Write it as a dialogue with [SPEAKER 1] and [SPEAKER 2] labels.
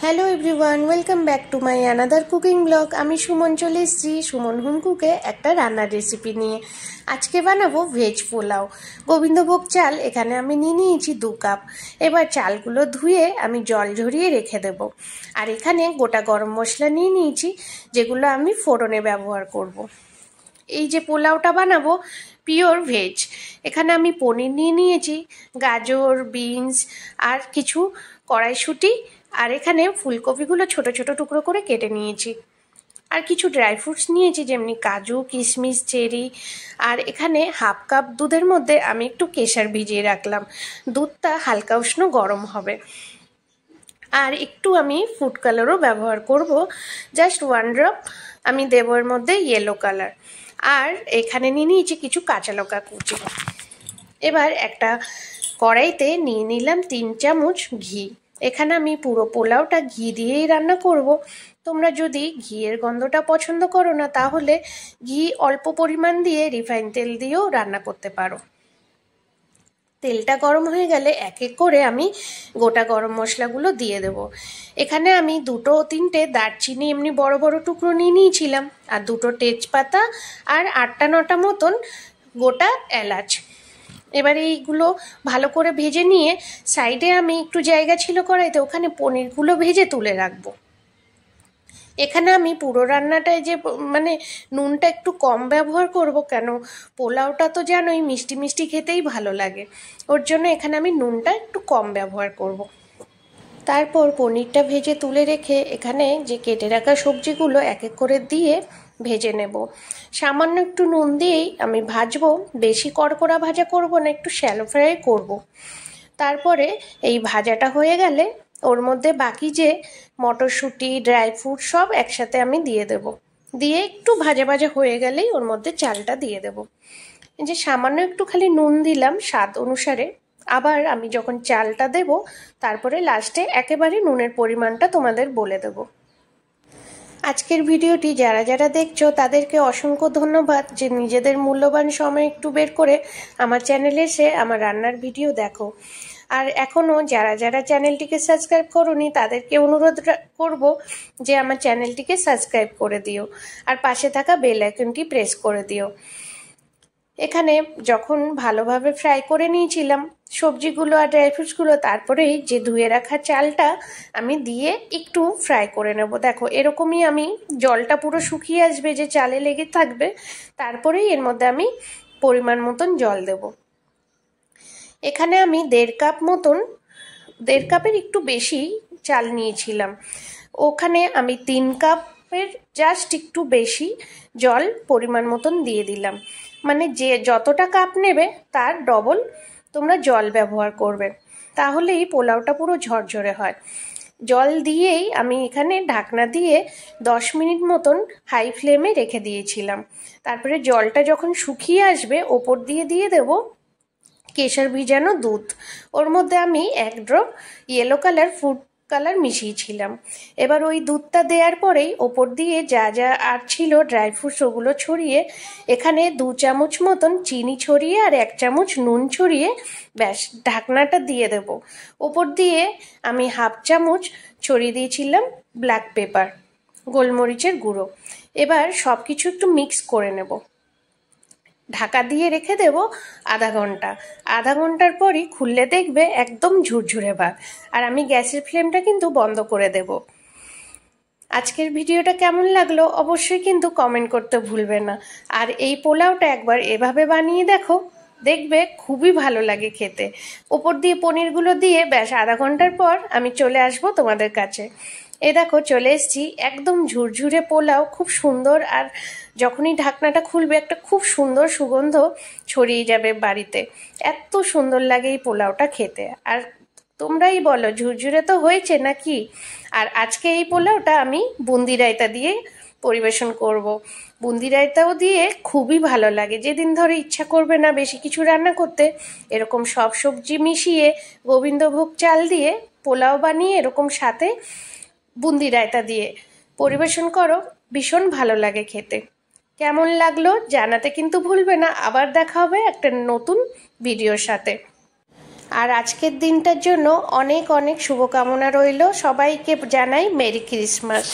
[SPEAKER 1] Hello everyone, welcome back to my another cooking blog. আমি সুমন চলে এসেছি সুমন হোম কুকে একটা রান্নার রেসিপি নিয়ে। আজকে বানাবো ভেজ পোলাও। গোবিন্দভোগ চাল এখানে আমি নিয়ে নিয়েছি 2 কাপ। এবার চালগুলো ধুয়ে আমি জল ঝরিয়ে রেখে দেব। আর এখানে গোটা গরম মশলা নিয়ে নিয়েছি, যেগুলো আমি ফোড়নে ব্যবহার করব। এই যে পোলাওটা বানাবো পিওর ভেজ। এখানে আমি পনির নিয়ে নিয়েছি, গাজর, বিনস আর কিছু কড়াইশুঁটি, আর এখানে ফুলকপিগুলো ছোট ছোট টুকরো করে কেটে নিয়েছি। আর কিছু ড্রাই ফ্রুটস নিয়েছি, যেমনি কাজু, কিশমিশ, চেরি। আর এখানে হাফ কাপ দুধের মধ্যে আমি একটু কেশর ভিজিয়ে রাখলাম। দুধটা হালকা উষ্ণ গরম হবে। আর একটু আমি ফুড কালারও ব্যবহার করব, জাস্ট 1 ড্রপ আমি দেবো এর মধ্যে ইয়েলো কালার। আর এখানে নিয়ে নিয়েছি কিছু কাঁচা লঙ্কা কুচি। এবার একটা কড়াইতে নিয়ে নিলাম 3 চামচ ঘি। এখানে আমি পুরো পোলাওটা ঘি দিয়েই রান্না করব। তোমরা যদি ঘিয়ের গন্ধটা পছন্দ করো না, তাহলে ঘি অল্প পরিমাণ দিয়ে রিফাইন তেল দিয়েও রান্না করতে পারো। তেলটা গরম হয়ে গেলে এক এক করে আমি গোটা গরম মশলাগুলো দিয়ে দেব। এখানে আমি 2-3টে দারচিনি এমনি বড় বড় টুকরো নিয়ে নিয়েছিলাম, আর 2টো তেজপাতা আর 8-9টা মতন গোটা এলাচ। এবার এইগুলো ভালো করে ভেজে নিয়ে সাইডে আমি একটু জায়গা ছিল কড়াইতে, ওখানে পনিরগুলো ভেজে তুলে রাখবো। এখানে আমি পুরো রান্নাটায় যে নুনটা একটু কম ব্যবহার করব, কেন পোলাওটা তো জানোই মিষ্টি মিষ্টি খেতেই ভালো লাগে। ওর জন্য এখানে আমি নুনটা একটু কম ব্যবহার করব। তারপর পনিরটা ভেজে তুলে রেখে এখানে যে কেটে রাখা সবজিগুলো এক এক করে দিয়ে ভেজে নেব। সামান্য একটু নুন দিয়েই আমি ভাজবো, বেশি কড়কড়া ভাজা করব না, একটু শ্যালো ফ্রাই করব। তারপরে এই ভাজাটা হয়ে গেলে ওর মধ্যে বাকি যে মটরশুঁটি, ড্রাই ফ্রুট সব একসাথে আমি দিয়ে দেব। দিয়ে একটু ভাজা ভাজা হয়ে গেলেই ওর মধ্যে চালটা দিয়ে দেব। এই যে সামান্য একটু খালি নুন দিলাম স্বাদ অনুসারে। আবার আমি যখন চালটা দেব, তারপরে লাস্টে একেবারে নুনের পরিমাণটা তোমাদের বলে দেব। আজকের ভিডিওটি যারা যারা দেখছো তাদেরকে অসংখ্য ধন্যবাদ, যে নিজেদের মূল্যবান সময় একটু বের করে আমার চ্যানেলে এসে আমার রান্নার ভিডিও দেখো। আর এখনও যারা যারা চ্যানেলটিকে সাবস্ক্রাইব করোনি, তাদেরকে অনুরোধ করব যে আমার চ্যানেলটিকে সাবস্ক্রাইব করে দিও, আর পাশে থাকা বেল আইকনটি প্রেস করে দিও। এখানে যখন ভালোভাবে ফ্রাই করে নিয়েছিলাম সবজিগুলো আর ড্রাই ফ্রুটসগুলো, তারপরেই যে ধুয়ে রাখা চালটা আমি দিয়ে একটু ফ্রাই করে নেব। দেখো এরকমই আমি জলটা পুরো শুকিয়ে আসবে, যে চালে লেগে থাকবে, তারপরেই এর মধ্যে আমি পরিমাণ মতন জল দেব। এখানে আমি 1.5 কাপ মতন, 1.5 কাপের একটু বেশি চাল নিয়েছিলাম। ওখানে আমি 3 কাপের জাস্ট একটু বেশি জল পরিমাণ মতন দিয়ে দিলাম। মানে যে যতটা কাপ নেবে তার ডবল তোমরা জল ব্যবহার করবে, তাহলেই পোলাওটা পুরো ঝরঝরে হয়। জল দিয়েই আমি এখানে ঢাকনা দিয়ে 10 মিনিট মতন হাই ফ্লেমে রেখে দিয়েছিলাম। তারপরে জলটা যখন শুকিয়ে আসবে, ওপর দিয়ে দিয়ে দেবো কেশর ভিজানো দুধ। ওর মধ্যে আমি 1 drop yellow colour food colour মিশিয়েছিলাম। এবার ওই দুধটা দেওয়ার পরেই ওপর দিয়ে যা যা আর ছিল ড্রাই ফ্রুটস, ওগুলো ছড়িয়ে এখানে 2 চামচ মতন চিনি ছড়িয়ে আর 1 চামচ নুন ছড়িয়ে ব্যাস ঢাকনাটা দিয়ে দেব। ওপর দিয়ে আমি 1/2 চামচ ছড়িয়ে দিয়েছিলাম ব্ল্যাক পেপার, গোলমরিচের গুঁড়ো। এবার সব কিছু একটু মিক্স করে নেব। ঢাকা দিয়ে রেখে দেব আধা ঘন্টা। আধা ঘন্টার পরই খুললে দেখবে একদম ঝুরঝুরে ভাত। আর আমি গ্যাসের ফ্লেমটা কিন্তু বন্ধ করে দেব। আজকের ভিডিওটা কেমন লাগলো অবশ্যই কিন্তু কমেন্ট করতে ভুলবে না। আর এই পোলাওটা একবার এভাবে বানিয়ে দেখো, দেখবে খুবই ভালো লাগে খেতে। ওপর দিয়ে পনিরগুলো দিয়ে ব্যাস আধা ঘন্টার পর আমি চলে আসবো তোমাদের কাছে। এ দেখো চলে এসেছি, একদম ঝুরঝুরে পোলাও, খুব সুন্দর। আর যখনই ঢাকনাটা খুলবে একটা খুব সুন্দর সুগন্ধ ছড়িয়ে যাবে বাড়িতে। এত সুন্দর লাগে এই পোলাওটা খেতে। আর তোমরাই বলো ঝুরঝুরে তো হয়েছে নাকি। আর আজকে এই পোলাওটা আমি বুন্দি রায়তা দিয়ে পরিবেশন করব। বুন্দি রায়তাও দিয়ে খুবই ভালো লাগে। যেদিন ধরে ইচ্ছা করবে না বেশি কিছু রান্না করতে, এরকম সব সবজি মিশিয়ে গোবিন্দভোগ চাল দিয়ে পোলাও বানিয়ে এরকম সাথে বুন্দি রায়তা দিয়ে পরিবেশন করো, ভীষণ ভালো লাগে খেতে। কেমন লাগলো জানাতে কিন্তু ভুলবে না। আবার দেখা হবে একটা নতুন ভিডিওর সাথে। আর আজকের দিনটার জন্য অনেক অনেক শুভকামনা রইল। সবাইকে জানাই মেরি ক্রিসমাস।